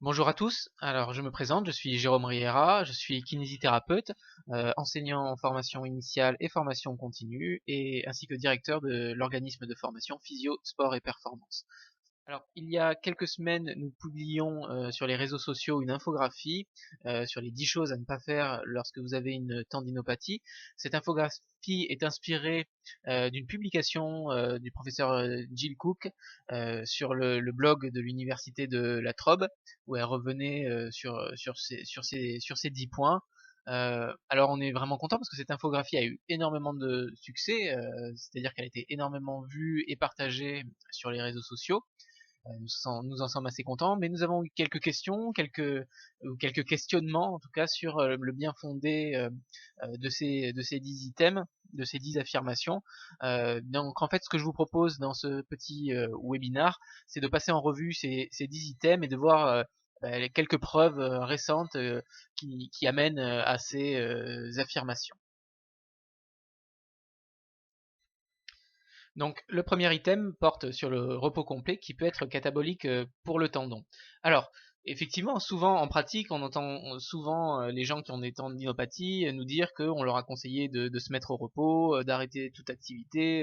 Bonjour à tous, alors je me présente, je suis Jérôme Riera, je suis kinésithérapeute, enseignant en formation initiale et formation continue, et ainsi que directeur de l'organisme de formation Physio, Sport et Performance. Alors, il y a quelques semaines, nous publions sur les réseaux sociaux une infographie sur les 10 choses à ne pas faire lorsque vous avez une tendinopathie. Cette infographie est inspirée d'une publication du professeur Jill Cook sur le blog de l'université de la Trobe, où elle revenait sur ces 10 points. Alors on est vraiment content parce que cette infographie a eu énormément de succès, c'est-à-dire qu'elle a été énormément vue et partagée sur les réseaux sociaux. Nous en sommes assez contents, mais nous avons eu quelques questions, quelques questionnements en tout cas sur le bien fondé de ces 10 items, de ces 10 affirmations. Donc en fait, ce que je vous propose dans ce petit webinar, c'est de passer en revue ces 10 items et de voir les quelques preuves récentes qui amènent à ces affirmations. Donc le premier item porte sur le repos complet qui peut être catabolique pour le tendon. Alors, effectivement, souvent en pratique, on entend souvent les gens qui ont des tendinopathies nous dire qu'on leur a conseillé de se mettre au repos, d'arrêter toute activité,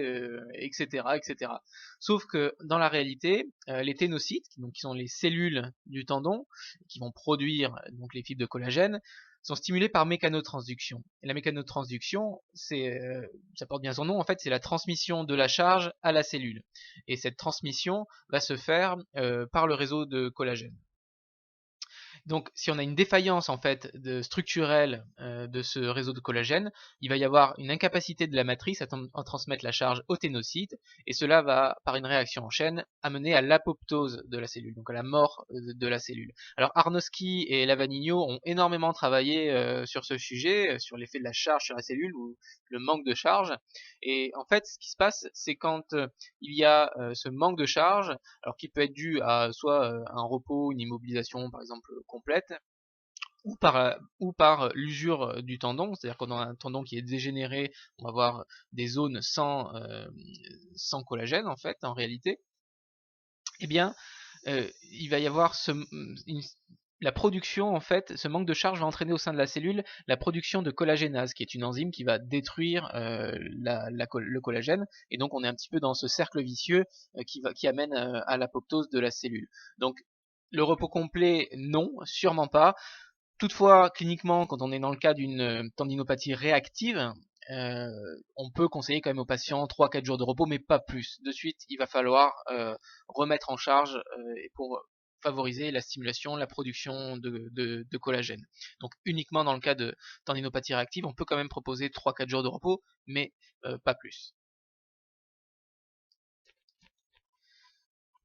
etc., etc. Sauf que dans la réalité, les ténocytes, donc qui sont les cellules du tendon, qui vont produire donc les fibres de collagène, sont stimulés par mécanotransduction. Et la mécanotransduction, ça porte bien son nom, en fait, c'est la transmission de la charge à la cellule. Et cette transmission va se faire par le réseau de collagène. Donc, si on a une défaillance en fait structurelle de ce réseau de collagène, il va y avoir une incapacité de la matrice à transmettre la charge au ténocyte, et cela va, par une réaction en chaîne, amener à l'apoptose de la cellule, donc à la mort de la cellule. Alors Arnowski et Lavanigno ont énormément travaillé sur ce sujet, sur l'effet de la charge sur la cellule ou le manque de charge. Et en fait, ce qui se passe, c'est quand il y a ce manque de charge, alors qui peut être dû à soit un repos, une immobilisation par exemple complète, ou par l'usure du tendon, c'est-à-dire qu'on a un tendon qui est dégénéré, on va avoir des zones sans collagène en fait, en réalité. Eh bien, il va y avoir la production, en fait, ce manque de charge va entraîner au sein de la cellule la production de collagénase, qui est une enzyme qui va détruire le collagène, et donc on est un petit peu dans ce cercle vicieux qui amène à l'apoptose de la cellule. Donc le repos complet, non, sûrement pas. Toutefois, cliniquement, quand on est dans le cas d'une tendinopathie réactive, euh, on peut conseiller quand même aux patients 3-4 jours de repos, mais pas plus. De suite, il va falloir remettre en charge pour favoriser la stimulation, la production de collagène. Donc uniquement dans le cas de tendinopathie réactive, on peut quand même proposer 3-4 jours de repos, mais pas plus.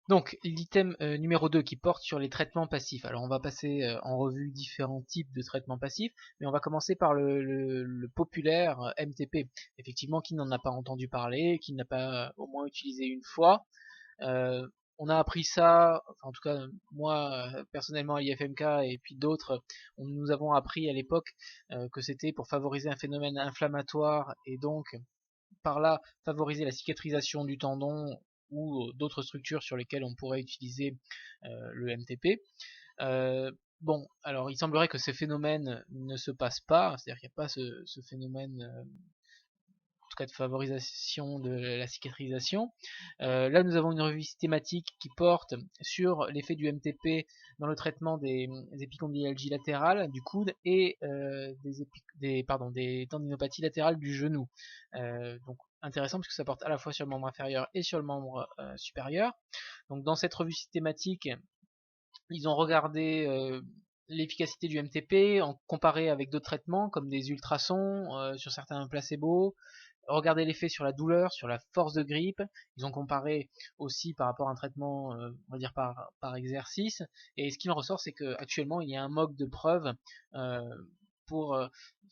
Donc, l'item numéro 2 qui porte sur les traitements passifs. Alors, on va passer en revue différents types de traitements passifs, mais on va commencer par le populaire MTP. Effectivement, qui n'en a pas entendu parler, qui n'a pas au moins utilisé une fois. Euh, on a appris ça, enfin, en tout cas, moi, personnellement à l'IFMK et puis d'autres, nous avons appris à l'époque que c'était pour favoriser un phénomène inflammatoire et donc par là favoriser la cicatrisation du tendon ou d'autres structures sur lesquelles on pourrait utiliser le MTP. Bon, alors il semblerait que ces phénomènes ne se passent pas, c'est-à-dire qu'il n'y a pas ce phénomène, en tout cas de favorisation de la cicatrisation. Là, nous avons une revue systématique qui porte sur l'effet du MTP dans le traitement des épicondylalgies latérales du coude et des tendinopathies latérales du genou. Donc intéressant parce que ça porte à la fois sur le membre inférieur et sur le membre supérieur. Donc dans cette revue systématique, ils ont regardé l'efficacité du MTP en comparé avec d'autres traitements comme des ultrasons sur certains placebos, regarder l'effet sur la douleur, sur la force de grippe. Ils ont comparé aussi par rapport à un traitement, on va dire par exercice. Et ce qu'il en ressort, c'est qu'actuellement, il y a un manque de preuves euh, pour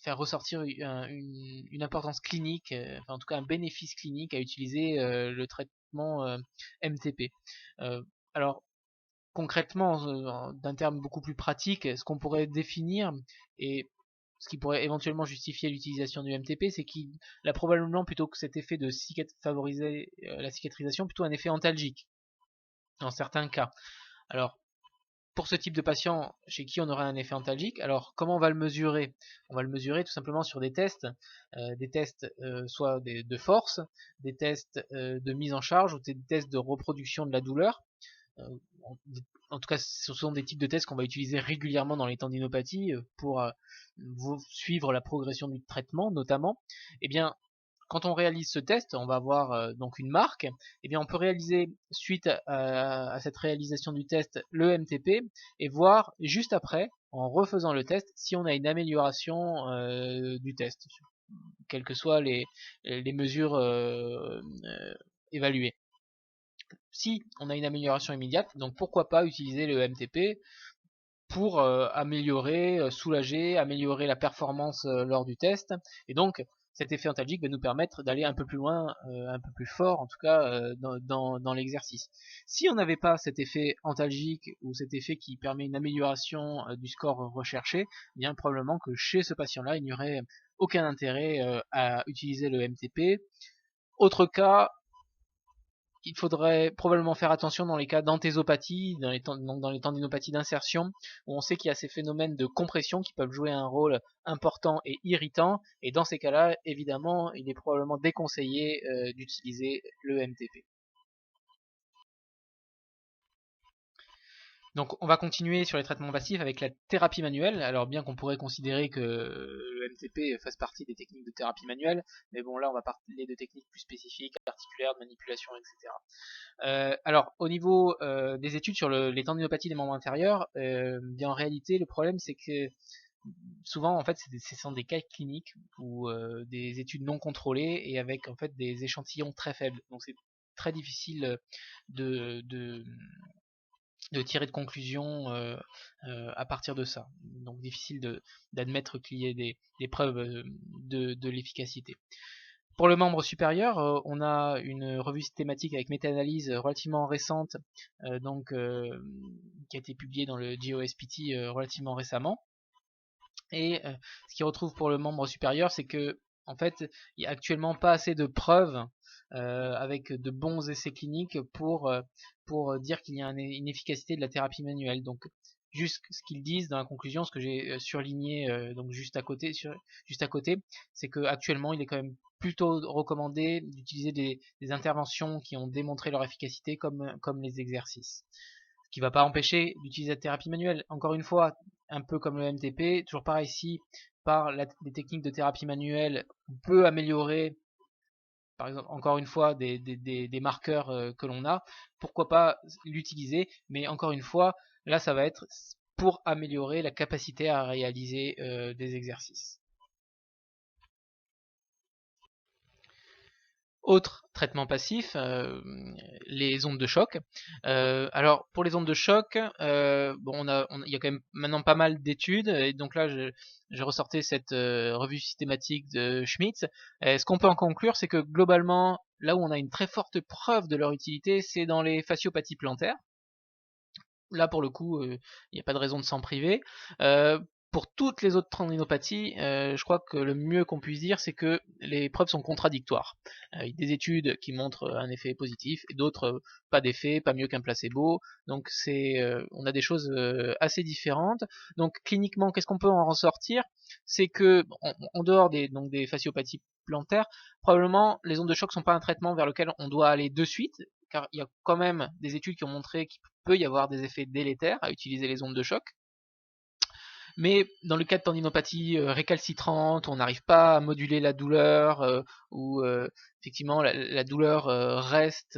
faire ressortir une importance clinique, enfin en tout cas un bénéfice clinique à utiliser le traitement MTP. Alors concrètement, d'un terme beaucoup plus pratique, ce qu'on pourrait définir et ce qui pourrait éventuellement justifier l'utilisation du MTP, c'est qu'il a probablement, plutôt que cet effet de favoriser la cicatrisation, plutôt un effet antalgique, dans certains cas. Alors, pour ce type de patient chez qui on aurait un effet antalgique, alors comment on va le mesurer? On va le mesurer tout simplement sur des tests soit de force, des tests de mise en charge ou des tests de reproduction de la douleur. Euh, en, en tout cas, ce sont des types de tests qu'on va utiliser régulièrement dans les tendinopathies pour suivre la progression du traitement notamment. Eh bien, quand on réalise ce test, on va avoir donc une marque. Eh bien, on peut réaliser suite à cette réalisation du test le MTP et voir juste après, en refaisant le test, si on a une amélioration du test, quelles que soient les mesures évaluées. Si on a une amélioration immédiate, donc pourquoi pas utiliser le MTP pour améliorer, soulager, améliorer la performance lors du test. Et donc, cet effet antalgique va nous permettre d'aller un peu plus loin, un peu plus fort en tout cas dans l'exercice. Si on n'avait pas cet effet antalgique ou cet effet qui permet une amélioration du score recherché, eh bien probablement que chez ce patient-là, il n'y aurait aucun intérêt à utiliser le MTP. Autre cas, il faudrait probablement faire attention dans les cas d'anthésopathie, donc dans les tendinopathies d'insertion, où on sait qu'il y a ces phénomènes de compression qui peuvent jouer un rôle important et irritant, et dans ces cas-là, évidemment, il est probablement déconseillé d'utiliser le MTP. Donc on va continuer sur les traitements passifs avec la thérapie manuelle. Alors bien qu'on pourrait considérer que le MTP fasse partie des techniques de thérapie manuelle, mais bon là on va parler de techniques plus spécifiques, articulaires, de manipulation, etc. Alors au niveau des études sur les tendinopathies des membres inférieurs, bien en réalité le problème c'est que souvent en fait ce sont des cas cliniques ou des études non contrôlées et avec en fait des échantillons très faibles. Donc c'est très difficile de, de, de tirer de conclusions à partir de ça. Donc difficile d'admettre qu'il y ait des preuves de l'efficacité. Pour le membre supérieur, on a une revue systématique avec méta-analyse relativement récente, qui a été publiée dans le JOSPT relativement récemment. Et ce qu'il retrouve pour le membre supérieur, c'est que en fait, il n'y a actuellement pas assez de preuves avec de bons essais cliniques pour dire qu'il y a une efficacité de la thérapie manuelle. Donc juste ce qu'ils disent dans la conclusion, ce que j'ai surligné donc juste à côté, c'est que actuellement il est quand même plutôt recommandé d'utiliser des interventions qui ont démontré leur efficacité comme les exercices. Ce qui ne va pas empêcher d'utiliser la thérapie manuelle. Encore une fois, un peu comme le MTP, toujours pareil, si par les techniques de thérapie manuelle, on peut améliorer, par exemple, encore une fois, des marqueurs que l'on a, pourquoi pas l'utiliser, mais encore une fois, là, ça va être pour améliorer la capacité à réaliser des exercices. Autre traitement passif, les ondes de choc. Alors pour les ondes de choc, bon, il y a quand même maintenant pas mal d'études, et donc là je ressortais cette revue systématique de Schmitz. Et ce qu'on peut en conclure, c'est que globalement, là où on a une très forte preuve de leur utilité, c'est dans les fasciopathies plantaires. Là pour le coup, il n'y a pas de raison de s'en priver. Pour toutes les autres tendinopathies, je crois que le mieux qu'on puisse dire, c'est que les preuves sont contradictoires. Il y a des études qui montrent un effet positif et d'autres pas d'effet, pas mieux qu'un placebo. Donc on a des choses assez différentes. Donc cliniquement, qu'est-ce qu'on peut en ressortir? C'est que en dehors des fasciopathies plantaires, probablement les ondes de choc sont pas un traitement vers lequel on doit aller de suite, car il y a quand même des études qui ont montré qu'il peut y avoir des effets délétères à utiliser les ondes de choc. Mais dans le cas de tendinopathie récalcitrante, on n'arrive pas à moduler la douleur, ou effectivement la douleur reste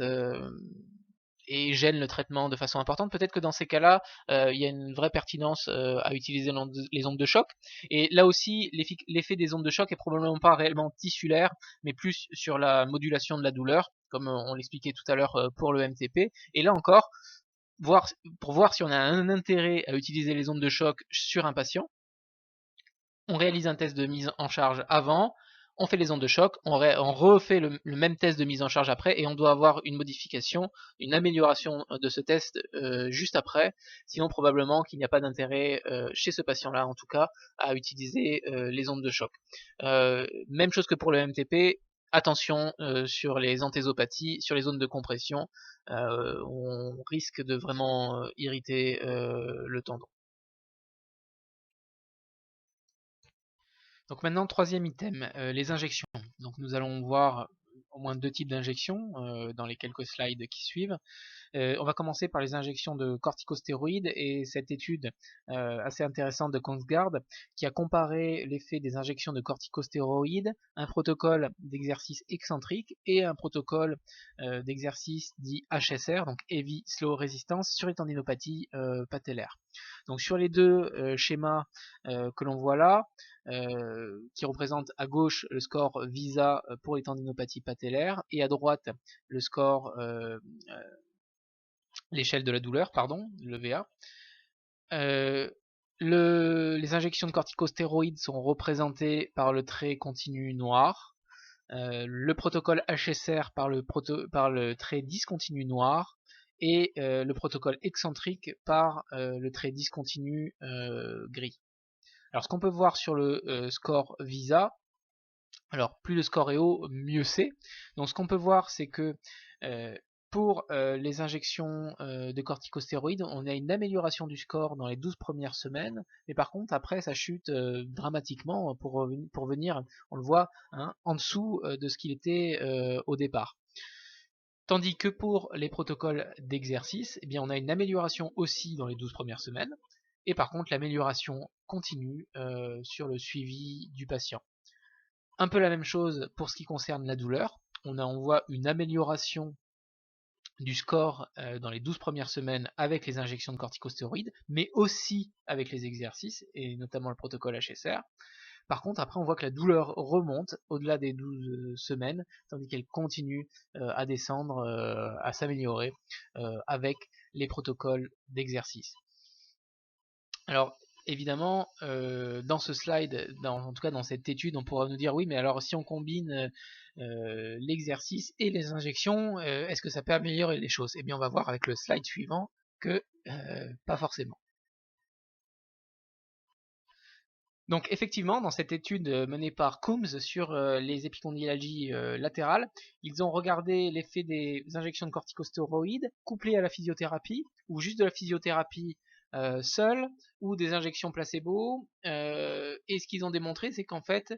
et gêne le traitement de façon importante, peut-être que dans ces cas-là, il y a une vraie pertinence à utiliser les ondes de choc. Et là aussi, l'effet des ondes de choc est probablement pas réellement tissulaire, mais plus sur la modulation de la douleur, comme on l'expliquait tout à l'heure pour le MTP. Et là encore, pour voir si on a un intérêt à utiliser les ondes de choc sur un patient, on réalise un test de mise en charge avant, on fait les ondes de choc, on refait le même test de mise en charge après, et on doit avoir une modification, une amélioration de ce test juste après, sinon probablement qu'il n'y a pas d'intérêt chez ce patient-là en tout cas à utiliser les ondes de choc. Même chose que pour le MTP, attention sur les anthésopathies, sur les zones de compression, où on risque de vraiment irriter le tendon. Donc maintenant, troisième item, les injections. Donc nous allons voir au moins 2 types d'injections dans les quelques slides qui suivent. On va commencer par les injections de corticostéroïdes et cette étude assez intéressante de Kongsgaard qui a comparé l'effet des injections de corticostéroïdes, un protocole d'exercice excentrique et un protocole d'exercice dit HSR, donc Heavy Slow Resistance, sur les tendinopathies patellaires. Donc sur les deux schémas que l'on voit là, qui représentent à gauche le score VISA pour les tendinopathies patellaires et à droite le score l'échelle de la douleur, pardon, le VA. Les injections de corticostéroïdes sont représentées par le trait continu noir, le protocole HSR par le trait discontinu noir, et le protocole excentrique par le trait discontinu gris. Alors ce qu'on peut voir sur le score VISA, alors plus le score est haut, mieux c'est. Donc ce qu'on peut voir, c'est que pour les injections de corticostéroïdes, on a une amélioration du score dans les 12 premières semaines, mais par contre après ça chute dramatiquement pour venir, on le voit, hein, en dessous de ce qu'il était au départ. Tandis que pour les protocoles d'exercice, eh bien on a une amélioration aussi dans les 12 premières semaines, et par contre l'amélioration continue sur le suivi du patient. Un peu la même chose pour ce qui concerne la douleur. On voit une amélioration du score dans les 12 premières semaines avec les injections de corticostéroïdes, mais aussi avec les exercices, et notamment le protocole HSR. Par contre, après, on voit que la douleur remonte au-delà des 12 semaines, tandis qu'elle continue à descendre, à s'améliorer avec les protocoles d'exercice. Alors, évidemment, dans ce slide, en tout cas dans cette étude, on pourra nous dire oui, mais alors si on combine l'exercice et les injections, est-ce que ça peut améliorer les choses? Eh bien, on va voir avec le slide suivant que pas forcément. Donc effectivement, dans cette étude menée par Coombs sur les épicondylalgies latérales, ils ont regardé l'effet des injections de corticostéroïdes couplées à la physiothérapie, ou juste de la physiothérapie seule, ou des injections placebo. Et ce qu'ils ont démontré, c'est qu'en fait,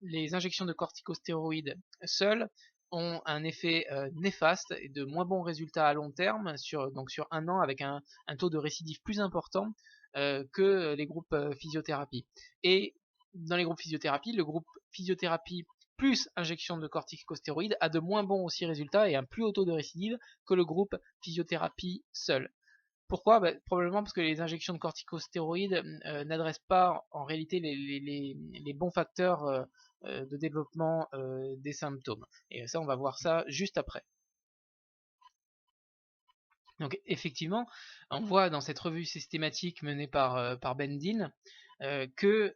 les injections de corticostéroïdes seules ont un effet néfaste et de moins bons résultats à long terme, donc sur un an, avec un taux de récidive plus important que les groupes physiothérapie. Et dans les groupes physiothérapie, le groupe physiothérapie plus injection de corticostéroïdes a de moins bons aussi résultats et un plus haut taux de récidive que le groupe physiothérapie seul. Pourquoi? Probablement parce que les injections de corticostéroïdes n'adressent pas en réalité les bons facteurs de développement des symptômes. Et ça, on va voir ça juste après. Donc effectivement, on voit dans cette revue systématique menée par Bendin que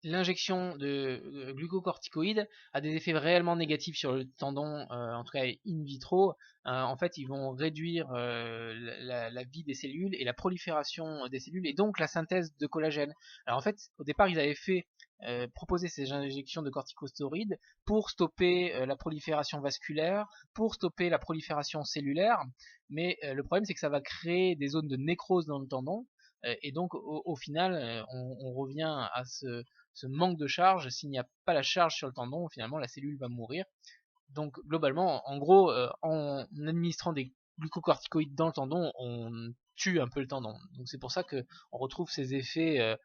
l'injection de glucocorticoïdes a des effets réellement négatifs sur le tendon, en tout cas in vitro. En fait, ils vont réduire la vie des cellules et la prolifération des cellules et donc la synthèse de collagène. Alors en fait, au départ, ils avaient proposé ces injections de corticostéroïdes pour stopper la prolifération vasculaire, pour stopper la prolifération cellulaire, mais le problème c'est que ça va créer des zones de nécrose dans le tendon, et donc au final on revient à ce manque de charge. S'il n'y a pas la charge sur le tendon, finalement la cellule va mourir. Donc globalement, en gros, en administrant des glucocorticoïdes dans le tendon, on tue un peu le tendon. Donc c'est pour ça que on retrouve ces effets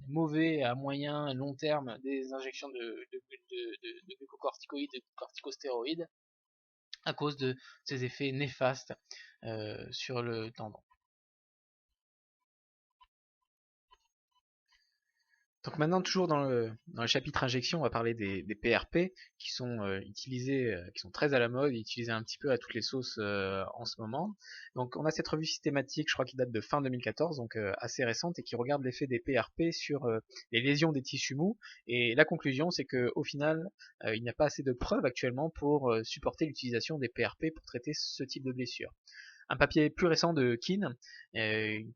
mauvais à moyen et long terme des injections de glucocorticoïdes, de corticostéroïdes, à cause de ces effets néfastes sur le tendon. Donc maintenant, toujours dans le chapitre injection, on va parler des PRP qui sont utilisés, qui sont très à la mode, utilisés un petit peu à toutes les sauces en ce moment. Donc on a cette revue systématique, je crois qui date de fin 2014, donc assez récente, et qui regarde l'effet des PRP sur les lésions des tissus mous. Et la conclusion, c'est que au final, il n'y a pas assez de preuves actuellement pour supporter l'utilisation des PRP pour traiter ce type de blessure. un papier plus récent de Keane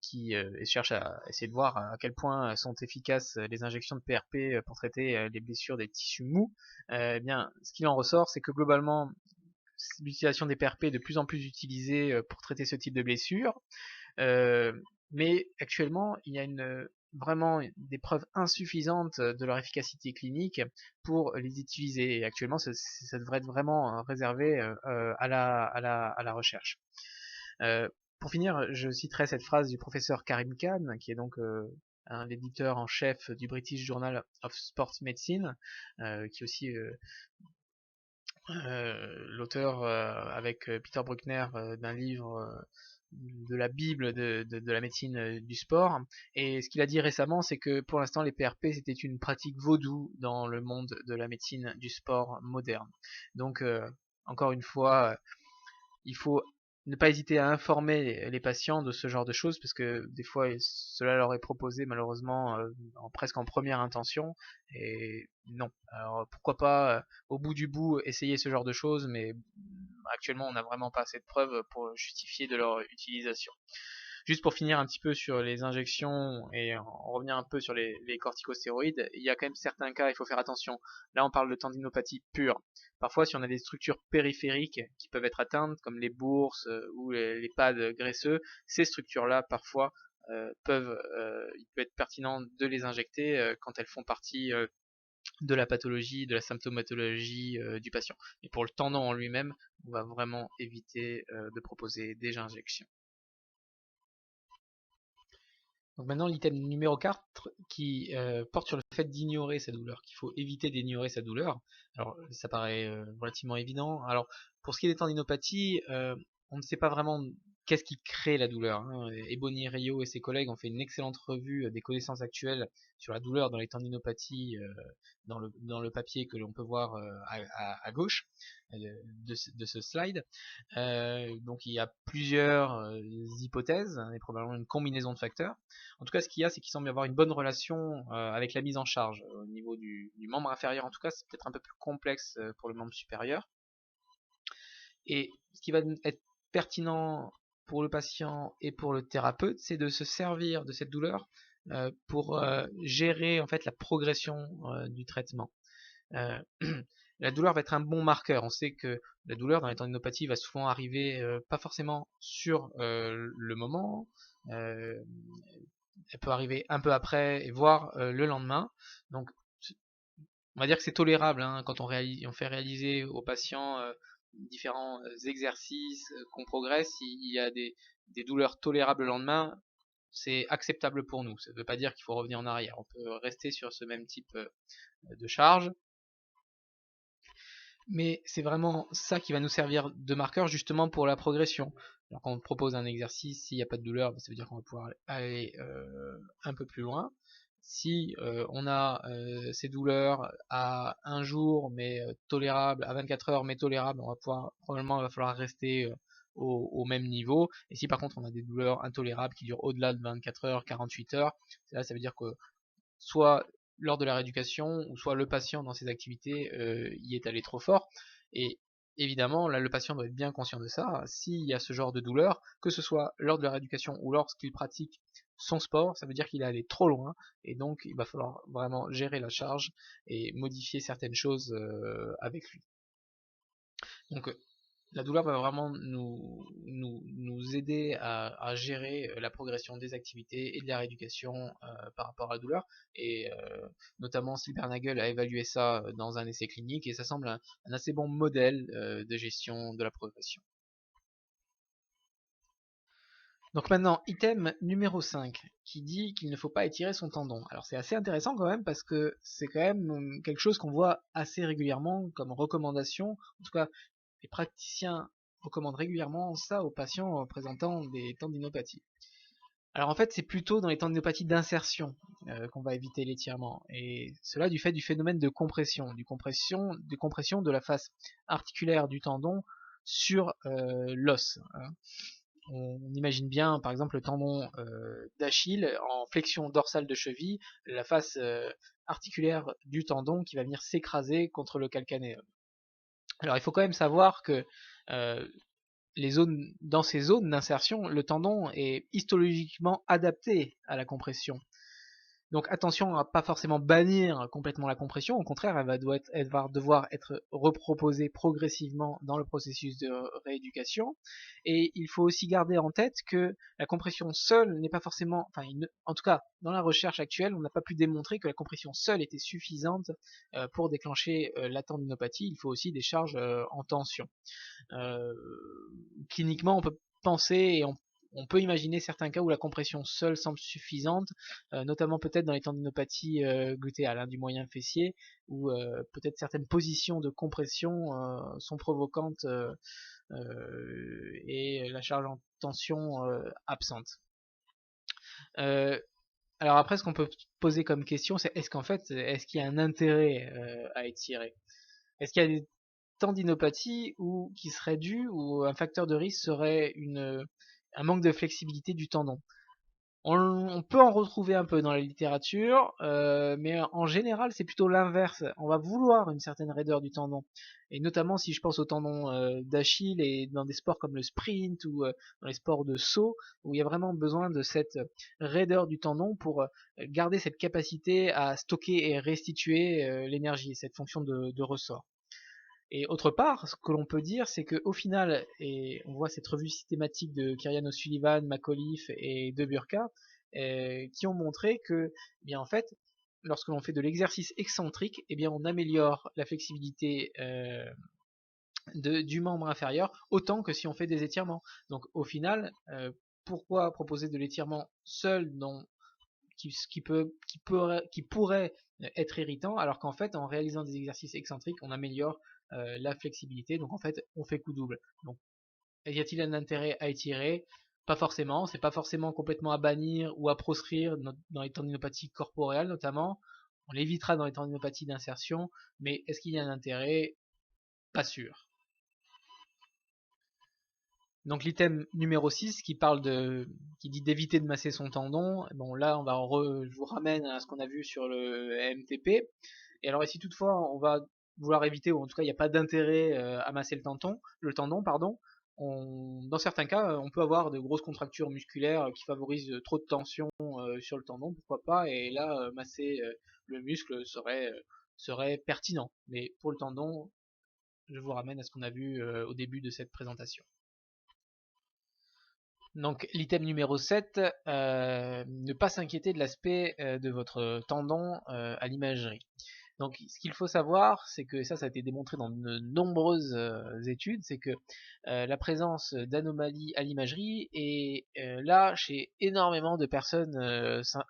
qui cherche à essayer de voir à quel point sont efficaces les injections de PRP pour traiter les blessures des tissus mous. Eh bien, ce qu'il en ressort, c'est que globalement, l'utilisation des PRP est de plus en plus utilisée pour traiter ce type de blessures. Euh, mais actuellement, il y a vraiment des preuves insuffisantes de leur efficacité clinique pour les utiliser. Et actuellement, ça devrait être vraiment réservé à la recherche. Euh, pour finir, je citerai cette phrase du professeur Karim Khan, qui est donc l'éditeur en chef du British Journal of Sports Medicine, qui est aussi l'auteur avec Peter Bruckner d'un livre de la Bible de la médecine du sport. Et ce qu'il a dit récemment, c'est que pour l'instant, les PRP, c'était une pratique vaudou dans le monde de la médecine du sport moderne. Donc, encore une fois, il faut ne pas hésiter à informer les patients de ce genre de choses parce que des fois cela leur est proposé malheureusement presque en première intention et non. Alors pourquoi pas au bout du bout essayer ce genre de choses mais actuellement on n'a vraiment pas assez de preuves pour justifier de leur utilisation. Juste pour finir un petit peu sur les injections et en revenir un peu sur les corticostéroïdes, il y a quand même certains cas, il faut faire attention. Là, on parle de tendinopathie pure. Parfois, si on a des structures périphériques qui peuvent être atteintes, comme les bourses ou les pads graisseux, ces structures-là, parfois, il peut être pertinent de les injecter quand elles font partie de la pathologie, de la symptomatologie du patient. Et pour le tendon en lui-même, on va vraiment éviter de proposer des injections. Donc maintenant l'item numéro 4 qui porte sur le fait d'ignorer sa douleur, qu'il faut éviter d'ignorer sa douleur. Alors ça paraît relativement évident. Alors pour ce qui est des tendinopathies, on ne sait pas vraiment qu'est-ce qui crée la douleur. Ebony Rio et ses collègues ont fait une excellente revue des connaissances actuelles sur la douleur dans les tendinopathies dans le papier que l'on peut voir à gauche de ce slide. Donc il y a plusieurs hypothèses et probablement une combinaison de facteurs. En tout cas, ce qu'il y a, c'est qu'il semble y avoir une bonne relation avec la mise en charge au niveau du membre inférieur. En tout cas, c'est peut-être un peu plus complexe pour le membre supérieur. Et ce qui va être pertinent pour le patient et pour le thérapeute, c'est de se servir de cette douleur pour gérer en fait la progression du traitement. La douleur va être un bon marqueur. On sait que la douleur dans les tendinopathies va souvent arriver pas forcément sur le moment, elle peut arriver un peu après et voire le lendemain. Donc on va dire que c'est tolérable quand on fait réaliser aux patients différents exercices, qu'on progresse, il y a des douleurs tolérables le lendemain, c'est acceptable pour nous. Ça ne veut pas dire qu'il faut revenir en arrière. On peut rester sur ce même type de charge. Mais c'est vraiment ça qui va nous servir de marqueur justement pour la progression. Alors quand on propose un exercice, s'il n'y a pas de douleur, ça veut dire qu'on va pouvoir aller un peu plus loin. Si on a ces douleurs à un jour mais tolérable, à 24 heures mais tolérable, on va pouvoir probablement il va falloir rester au même niveau. Et si par contre on a des douleurs intolérables qui durent au-delà de 24 heures, 48 heures, là ça veut dire que soit lors de la rééducation, ou soit le patient dans ses activités y est allé trop fort. Et évidemment, là, le patient doit être bien conscient de ça. S'il y a ce genre de douleur, que ce soit lors de la rééducation ou lorsqu'il pratique son sport, ça veut dire qu'il est allé trop loin, et donc il va falloir vraiment gérer la charge et modifier certaines choses avec lui. Donc la douleur va vraiment nous aider à gérer la progression des activités et de la rééducation par rapport à la douleur. Et notamment Silbernagel a évalué ça dans un essai clinique et ça semble un assez bon modèle de gestion de la progression. Donc maintenant, item numéro 5, qui dit qu'il ne faut pas étirer son tendon. Alors c'est assez intéressant quand même parce que c'est quand même quelque chose qu'on voit assez régulièrement comme recommandation. En tout cas, les praticiens recommandent régulièrement ça aux patients présentant des tendinopathies. Alors en fait, c'est plutôt dans les tendinopathies d'insertion qu'on va éviter l'étirement. Et cela du fait du phénomène de compression, de compression de la face articulaire du tendon sur l'os. On imagine bien par exemple le tendon d'Achille en flexion dorsale de cheville, la face articulaire du tendon qui va venir s'écraser contre le calcanéum. Alors il faut quand même savoir que dans ces zones d'insertion, le tendon est histologiquement adapté à la compression. Donc attention à pas forcément bannir complètement la compression, au contraire, elle va devoir être reproposée progressivement dans le processus de rééducation. Et il faut aussi garder en tête que la compression seule n'est pas forcément, en tout cas dans la recherche actuelle, on n'a pas pu démontrer que la compression seule était suffisante pour déclencher la tendinopathie. Il faut aussi des charges en tension. Euh, Cliniquement, on peut penser et on peut imaginer certains cas où la compression seule semble suffisante, notamment peut-être dans les tendinopathies glutéales, hein, du moyen fessier, où peut-être certaines positions de compression sont provocantes et la charge en tension absente. Alors après, ce qu'on peut poser comme question, c'est est-ce qu'il y a un intérêt à étirer? Est-ce qu'il y a des tendinopathie ou qui serait due ou un facteur de risque serait un manque de flexibilité du tendon. On peut en retrouver un peu dans la littérature, mais en général c'est plutôt l'inverse. On va vouloir une certaine raideur du tendon, et notamment si je pense au tendon d'Achille et dans des sports comme le sprint ou dans les sports de saut, où il y a vraiment besoin de cette raideur du tendon pour garder cette capacité à stocker et restituer l'énergie, cette fonction de ressort. Et autre part, ce que l'on peut dire, c'est qu'au final, et on voit cette revue systématique de Kieran O'Sullivan, McAuliffe et De Burka, qui ont montré que, eh bien en fait, lorsque l'on fait de l'exercice excentrique, eh bien on améliore la flexibilité du membre inférieur autant que si on fait des étirements. Donc au final, pourquoi proposer de l'étirement seul qui pourrait être irritant, alors qu'en fait, en réalisant des exercices excentriques, on améliore la flexibilité. Donc en fait, on fait coup double. Donc, y a-t-il un intérêt à étirer? Pas forcément. C'est pas forcément complètement à bannir ou à proscrire dans les tendinopathies corporelles notamment. On l'évitera dans les tendinopathies d'insertion, mais est-ce qu'il y a un intérêt? Pas sûr. Donc l'item numéro 6 qui dit d'éviter de masser son tendon, bon là je vous ramène à ce qu'on a vu sur le MTP. Et alors si toutefois on va vouloir éviter, ou en tout cas il n'y a pas d'intérêt à masser le tendon, pardon, dans certains cas on peut avoir de grosses contractures musculaires qui favorisent trop de tension sur le tendon, pourquoi pas, et là masser le muscle serait pertinent. Mais pour le tendon, je vous ramène à ce qu'on a vu au début de cette présentation. Donc l'item numéro 7, ne pas s'inquiéter de l'aspect de votre tendon à l'imagerie. Donc ce qu'il faut savoir, c'est que ça a été démontré dans de nombreuses études, c'est que la présence d'anomalies à l'imagerie est là chez énormément de personnes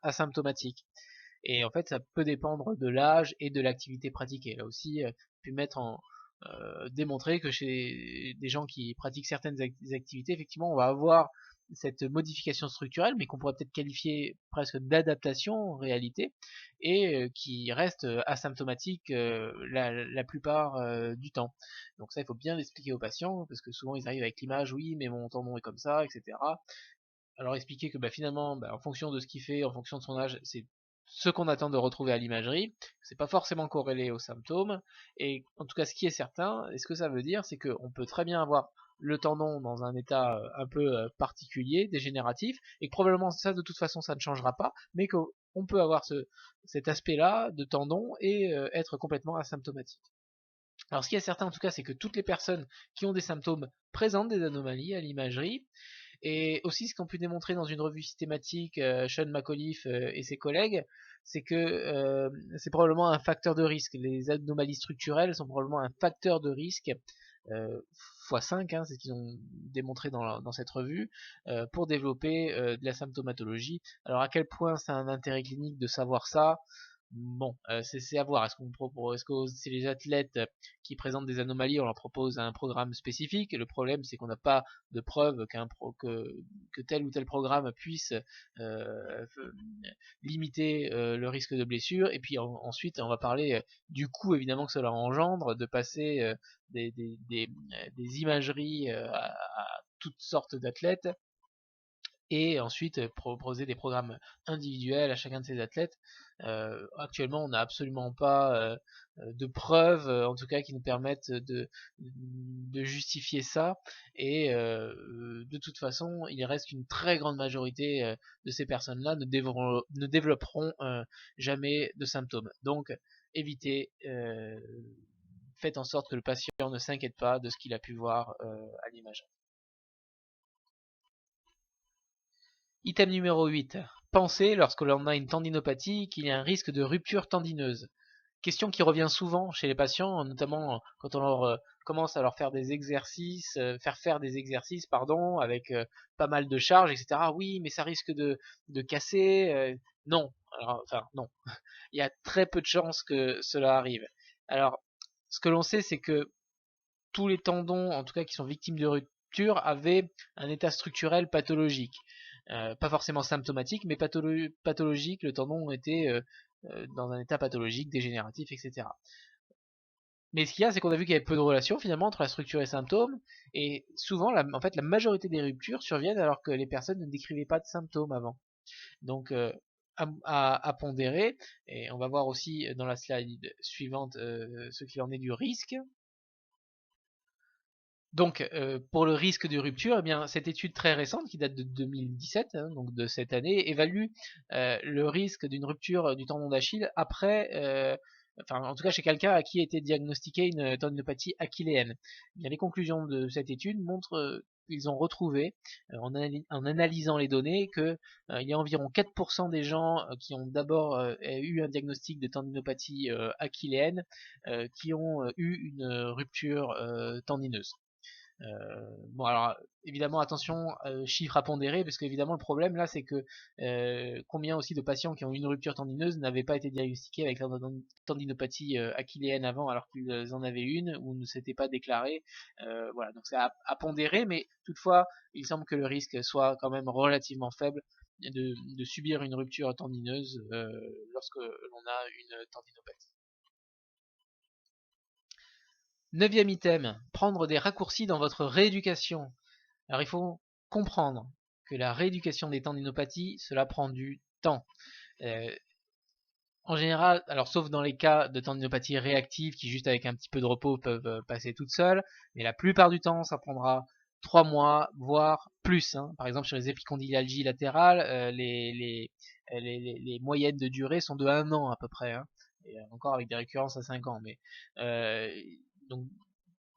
asymptomatiques. Et en fait, ça peut dépendre de l'âge et de l'activité pratiquée. Là aussi, pu démontrer que chez des gens qui pratiquent certaines activités, effectivement, on va avoir cette modification structurelle, mais qu'on pourrait peut-être qualifier presque d'adaptation en réalité, et qui reste asymptomatique la plupart du temps. Donc ça, il faut bien l'expliquer aux patients, parce que souvent ils arrivent avec l'image, oui, mais mon tendon est comme ça, etc. Alors expliquer que finalement, en fonction de ce qu'il fait, en fonction de son âge, c'est ce qu'on attend de retrouver à l'imagerie, c'est pas forcément corrélé aux symptômes, et en tout cas ce qui est certain, et ce que ça veut dire, c'est qu'on peut très bien avoir le tendon dans un état un peu particulier, dégénératif, et que probablement ça de toute façon ça ne changera pas, mais qu'on peut avoir cet aspect-là de tendon et être complètement asymptomatique. Alors ce qui est certain en tout cas, c'est que toutes les personnes qui ont des symptômes présentent des anomalies à l'imagerie, et aussi, ce qu'ont pu démontrer dans une revue systématique Sean McAuliffe et ses collègues, c'est que c'est probablement un facteur de risque. Les anomalies structurelles sont probablement un facteur de risque x5, hein, c'est ce qu'ils ont démontré dans cette revue, pour développer de la symptomatologie. Alors à quel point c'est un intérêt clinique de savoir ça? Bon, c'est à voir. Est-ce que c'est les athlètes qui présentent des anomalies, on leur propose un programme spécifique? Le problème, c'est qu'on n'a pas de preuve que tel ou tel programme puisse limiter le risque de blessure. Et puis ensuite, on va parler du coût évidemment que cela engendre de passer des imageries à toutes sortes d'athlètes. et ensuite proposer des programmes individuels à chacun de ces athlètes. Actuellement, on n'a absolument pas de preuves, en tout cas, qui nous permettent de justifier ça, et de toute façon, il reste qu'une très grande majorité de ces personnes-là ne développeront jamais de symptômes. Donc, évitez, faites en sorte que le patient ne s'inquiète pas de ce qu'il a pu voir à l'image. Item numéro 8. Pensez, lorsque l'on a une tendinopathie, qu'il y a un risque de rupture tendineuse. Question qui revient souvent chez les patients, notamment quand on leur commence à leur faire des exercices, faire des exercices, pardon, avec pas mal de charges, etc. Oui, mais ça risque de casser. Non, alors, enfin non. Il y a très peu de chances que cela arrive. Alors, ce que l'on sait, c'est que tous les tendons, en tout cas qui sont victimes de rupture, avaient un état structurel pathologique. Pas forcément symptomatique, mais pathologique. Le tendon était dans un état pathologique, dégénératif, etc. Mais ce qu'il y a, c'est qu'on a vu qu'il y avait peu de relation finalement entre la structure et les symptômes, et souvent, en fait, la majorité des ruptures surviennent alors que les personnes ne décrivaient pas de symptômes avant. Donc, à pondérer, et on va voir aussi dans la slide suivante ce qu'il en est du risque. Donc, pour le risque de rupture, eh bien, cette étude très récente, qui date de 2017, hein, donc de cette année, évalue le risque d'une rupture du tendon d'Achille après, enfin, en tout cas chez quelqu'un à qui a été diagnostiqué une tendinopathie achilléenne. Eh bien, les conclusions de cette étude montrent qu'ils ont retrouvé, en analysant les données, que il y a environ 4% des gens qui ont d'abord eu un diagnostic de tendinopathie achilléenne qui ont eu une rupture tendineuse. Bon, alors évidemment attention, chiffres à pondérer, parce qu'évidemment le problème là, c'est que combien aussi de patients qui ont eu une rupture tendineuse n'avaient pas été diagnostiqués avec la tendinopathie achilléenne avant, alors qu'ils en avaient une ou ne s'étaient pas déclarés. Voilà, donc c'est à pondérer, mais toutefois il semble que le risque soit quand même relativement faible de subir une rupture tendineuse lorsque l'on a une tendinopathie. Neuvième item, prendre des raccourcis dans votre rééducation. Alors il faut comprendre que la rééducation des tendinopathies, cela prend du temps. Euh, En général, alors sauf dans les cas de tendinopathies réactives qui juste avec un petit peu de repos peuvent passer toutes seules, mais la plupart du temps ça prendra 3 mois, voire plus, hein. Par exemple sur les épicondylalgies latérales, les moyennes de durée sont de 1 an à peu près, hein. Et encore avec des récurrences à 5 ans. Mais donc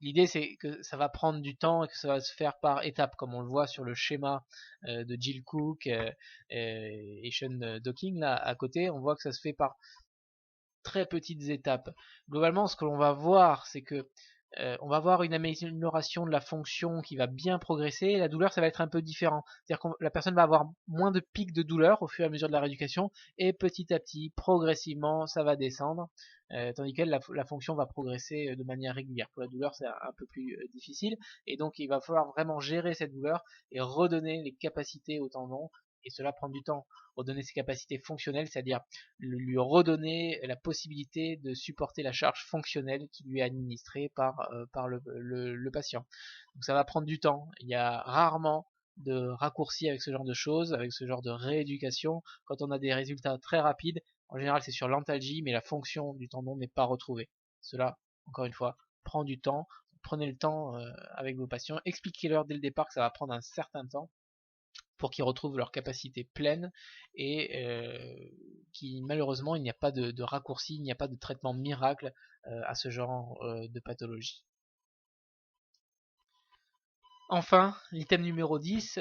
l'idée c'est que ça va prendre du temps et que ça va se faire par étapes, comme on le voit sur le schéma de Jill Cook et Sean Docking là à côté. On voit que ça se fait par très petites étapes. Globalement, ce que l'on va voir, c'est que on va voir une amélioration de la fonction qui va bien progresser, et la douleur ça va être un peu différent. C'est-à-dire que la personne va avoir moins de pics de douleur au fur et à mesure de la rééducation, et petit à petit, progressivement, ça va descendre, tandis que la fonction va progresser de manière régulière. Pour la douleur, c'est un peu plus difficile, et donc il va falloir vraiment gérer cette douleur et redonner les capacités au tendon, et cela prend du temps. Redonner ses capacités fonctionnelles, c'est-à-dire lui redonner la possibilité de supporter la charge fonctionnelle qui lui est administrée par le patient. Donc ça va prendre du temps. Il y a rarement de raccourcis avec ce genre de choses, avec ce genre de rééducation. Quand on a des résultats très rapides, en général c'est sur l'antalgie, mais la fonction du tendon n'est pas retrouvée. Cela, encore une fois, prend du temps. Prenez le temps avec vos patients, expliquez-leur dès le départ que ça va prendre un certain temps pour qu'ils retrouvent leur capacité pleine, et qui malheureusement il n'y a pas de raccourci, il n'y a pas de traitement miracle à ce genre de pathologie. Enfin, l'item numéro 10,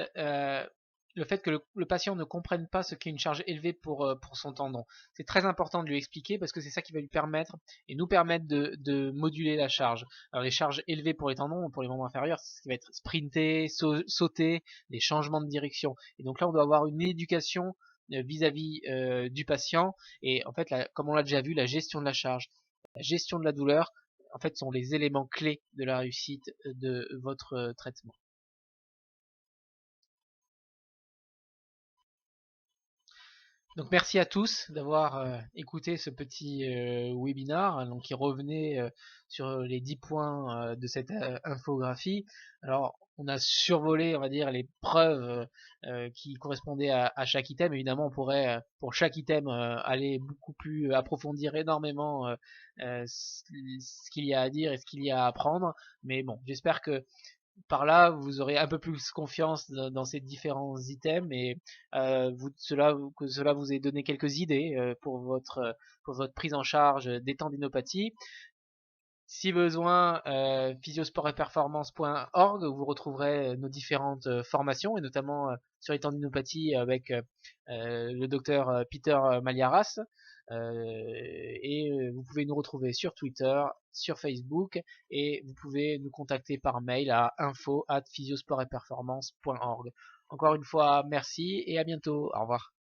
le fait que le patient ne comprenne pas ce qu'est une charge élevée pour son tendon. C'est très important de lui expliquer, parce que c'est ça qui va lui permettre et nous permettre de moduler la charge. Alors les charges élevées pour les tendons, pour les membres inférieurs, c'est ce qui va être sprinter, sauter, des changements de direction. Et donc là, on doit avoir une éducation vis-à-vis du patient, et en fait, comme on l'a déjà vu, la gestion de la charge, la gestion de la douleur, en fait, sont les éléments clés de la réussite de votre traitement. Donc merci à tous d'avoir écouté ce petit webinar donc qui revenait sur les 10 points de cette infographie. Alors on a survolé on va dire les preuves qui correspondaient à chaque item. Évidemment on pourrait pour chaque item aller beaucoup plus approfondir énormément ce qu'il y a à dire et ce qu'il y a à apprendre. Mais bon j'espère que par là, vous aurez un peu plus confiance dans ces différents items et que cela vous ait donné quelques idées pour votre prise en charge des tendinopathie. Si besoin, physiosport-et-performance.org, où vous retrouverez nos différentes formations et notamment sur les tendinopathies avec le docteur Peter Maliaras. Et vous pouvez nous retrouver sur Twitter, sur Facebook et vous pouvez nous contacter par mail à info@physiosport-et-performance.org. Encore une fois, merci et à bientôt. Au revoir.